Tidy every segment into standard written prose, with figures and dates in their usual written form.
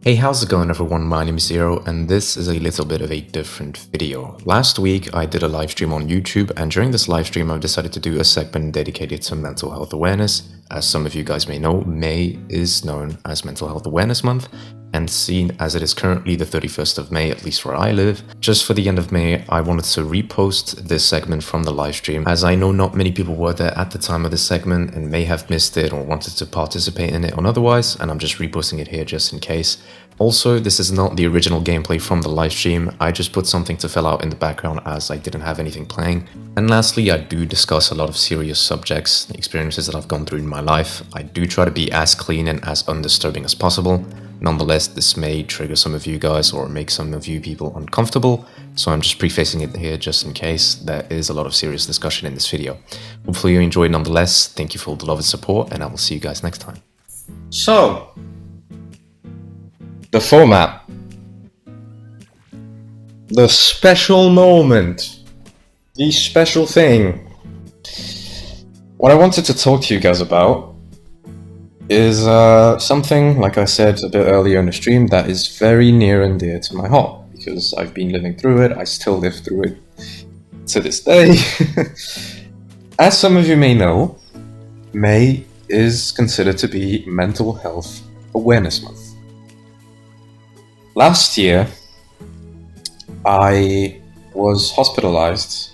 Hey, how's it going everyone? My name is Zero and this is a little bit of a different video. Last week I did a live stream on YouTube, and during this live stream I've decided to do a segment dedicated to mental health awareness. As some of you guys may know, May is known as Mental Health Awareness Month, and seeing as it is currently the 31st of May, at least where I live, just for the end of May, I wanted to repost this segment from the live stream, as I know not many people were there at the time of this segment and may have missed it or wanted to participate in it or otherwise, and I'm just reposting it here just in case. Also, this is not the original gameplay from the live stream, I just put something to fill out in the background as I didn't have anything playing. And lastly, I do discuss a lot of serious subjects, experiences that I've gone through in my life. I do try to be as clean and as undisturbing as possible. Nonetheless, this may trigger some of you guys or make some of you people uncomfortable, so I'm just prefacing it here just in case. There is a lot of serious discussion in this video. Hopefully you enjoyed nonetheless. Thank you for all the love and support, and I will see you guys next time. So, the format. The special moment. The special thing. What I wanted to talk to you guys about is something, like I said a bit earlier in the stream, that is very near and dear to my heart, because I've been living through it, I still live through it to this day. As some of you may know, May is considered to be Mental Health Awareness Month. Last year, I was hospitalized.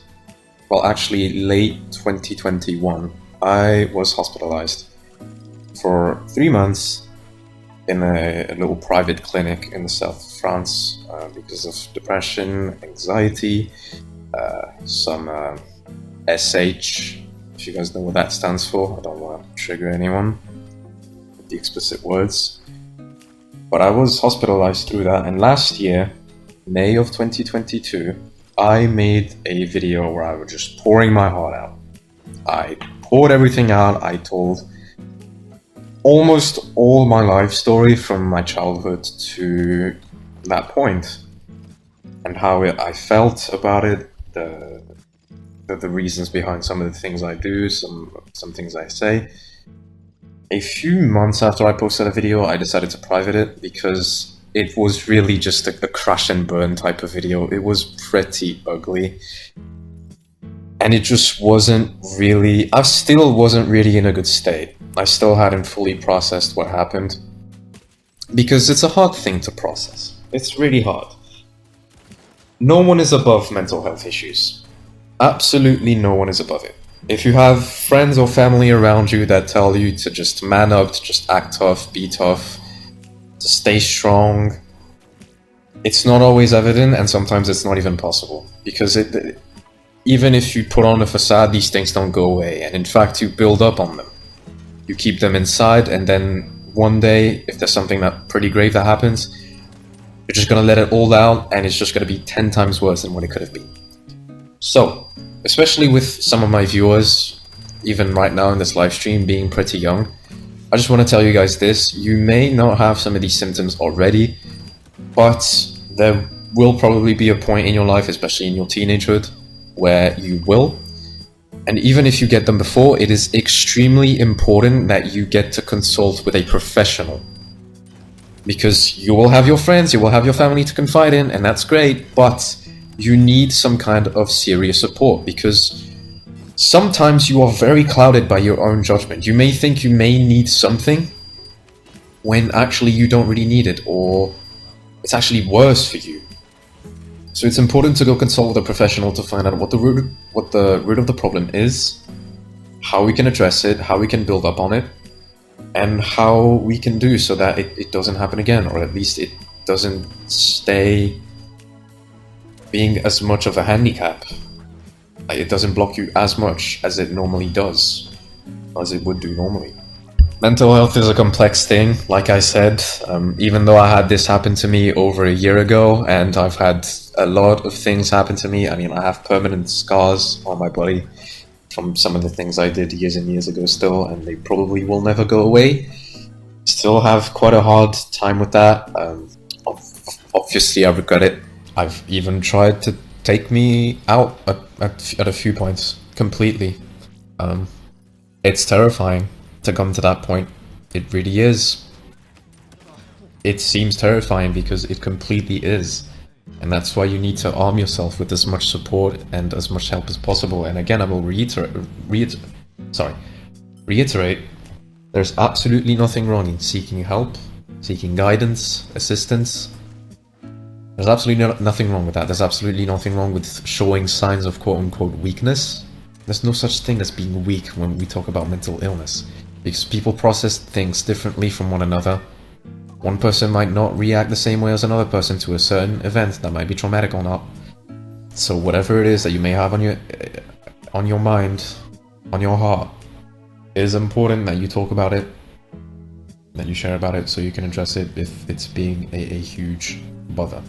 Well, actually, late 2021, I was hospitalized for 3 months in a little private clinic in the south of France because of depression, anxiety, some SH, if you guys know what that stands for. I don't want to trigger anyone with the explicit words. But I was hospitalized through that, and last year, May of 2022, I made a video where I was just pouring my heart out. I poured everything out. I told almost all my life story from my childhood to that point, and how I felt about it, the reasons behind some of the things I do, some things I say. A few months after I posted a video, I decided to private it because it was really just a crash and burn type of video. It was pretty ugly. And it just wasn't really... I still wasn't really in a good state. I still hadn't fully processed what happened. Because it's a hard thing to process. It's really hard. No one is above mental health issues. Absolutely no one is above it. If you have friends or family around you that tell you to just man up, to just act tough, be tough, to stay strong, it's not always evident, and sometimes it's not even possible. Because even if you put on a facade, these things don't go away, and in fact you build up on them. You keep them inside, and then one day, if there's something pretty grave that happens, you're just gonna let it all out, and it's just gonna be 10 times worse than what it could have been. So, especially with some of my viewers, even right now in this live stream, being pretty young, I just want to tell you guys this: you may not have some of these symptoms already, but there will probably be a point in your life, especially in your teenagehood, where you will. And even if you get them before, it is extremely important that you get to consult with a professional. Because you will have your friends, you will have your family to confide in, and that's great, but you need some kind of serious support, because sometimes you are very clouded by your own judgment. You may think you may need something when actually you don't really need it, or it's actually worse for you. So it's important to go consult with a professional to find out what the root of the problem is, how we can address it, how we can build up on it, and how we can do so that it doesn't happen again, or at least it doesn't stay being as much of a handicap. It doesn't block you as much as it normally does, as it would do normally. Mental health is a complex thing, like I said. Even though I had this happen to me over a year ago, and I've had a lot of things happen to me. I mean, I have permanent scars on my body from some of the things I did years and years ago still, and they probably will never go away. Still have quite a hard time with that. Obviously, I regret it. I've even tried to take me out at a few points completely. It's terrifying to come to that point. It really is. it seems terrifying because it completely is. And that's why you need to arm yourself with as much support and as much help as possible. And again, I will reiterate, there's absolutely nothing wrong in seeking help, seeking guidance, assistance. There's absolutely nothing wrong with that. There's absolutely nothing wrong with showing signs of quote-unquote weakness. There's no such thing as being weak when we talk about mental illness, because people process things differently from one another. One person might not react the same way as another person to a certain event that might be traumatic or not. So whatever it is that you may have on your mind, on your heart, it is important that you talk about it, that you share about it, so you can address it if it's being a huge bother.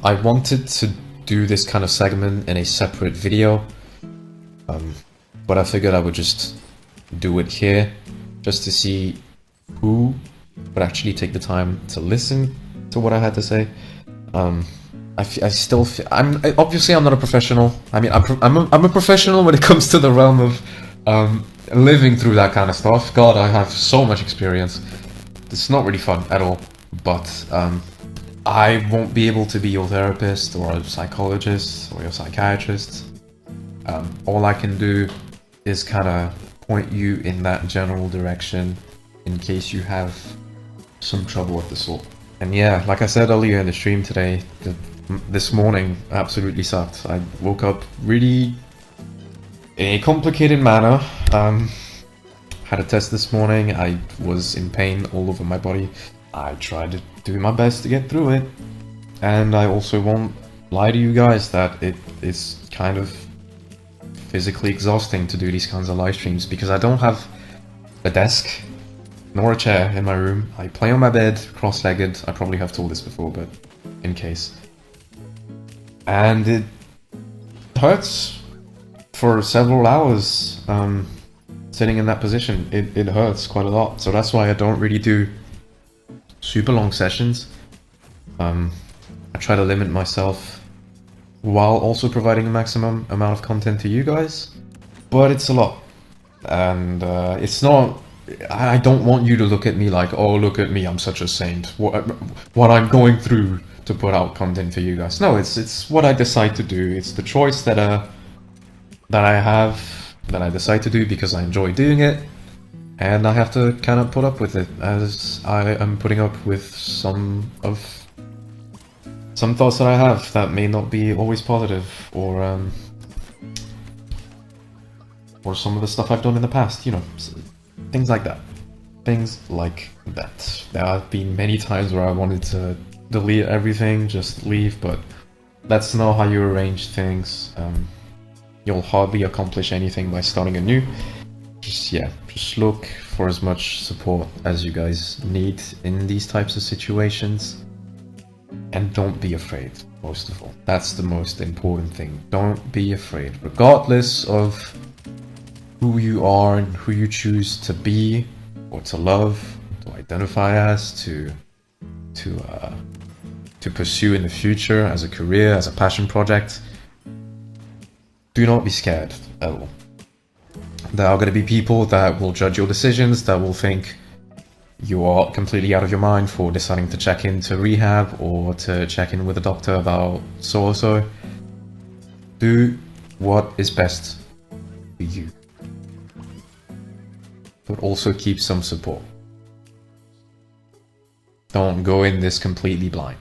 I wanted to do this kind of segment in a separate video, but I figured I would just do it here, just to see who would actually take the time to listen to what I had to say. I still feel, obviously I'm not a professional. I mean, I'm a professional when it comes to the realm of living through that kind of stuff. God, I have so much experience. It's not really fun at all, but I won't be able to be your therapist or a psychologist or your psychiatrist. All I can do is kind of point you in that general direction in case you have some trouble of the sort. And yeah, like I said earlier in the stream today, this morning absolutely sucked. I woke up really in a complicated manner. Had a test this morning. I was in pain all over my body. I tried to do my best to get through it, and I also won't lie to you guys that it is kind of physically exhausting to do these kinds of live streams because I don't have a desk nor a chair in my room. I play on my bed, cross-legged. I probably have told this before, but in case. And it hurts for several hours sitting in that position. It hurts quite a lot, so that's why I don't really do super long sessions. I try to limit myself while also providing the maximum amount of content to you guys, but it's a lot, and it's not. I don't want you to look at me like, oh, look at me, I'm such a saint. What I'm going through to put out content for you guys. No, it's what I decide to do. It's the choice that I have, that I decide to do because I enjoy doing it, and I have to kind of put up with it as I am putting up with some thoughts that I have that may not be always positive, or some of the stuff I've done in the past, you know, things like that. Things like that. There have been many times where I wanted to delete everything, just leave, but that's not how you arrange things. You'll hardly accomplish anything by starting anew. Just look for as much support as you guys need in these types of situations. And don't be afraid, most of all. That's the most important thing. Don't be afraid. Regardless of who you are and who you choose to be, or to love, to identify as, to pursue in the future as a career, as a passion project, do not be scared at all. There are going to be people that will judge your decisions, that will think you are completely out of your mind for deciding to check into rehab or to check in with a doctor about so or so. Do what is best for you, but also keep some support. Don't go in this completely blind.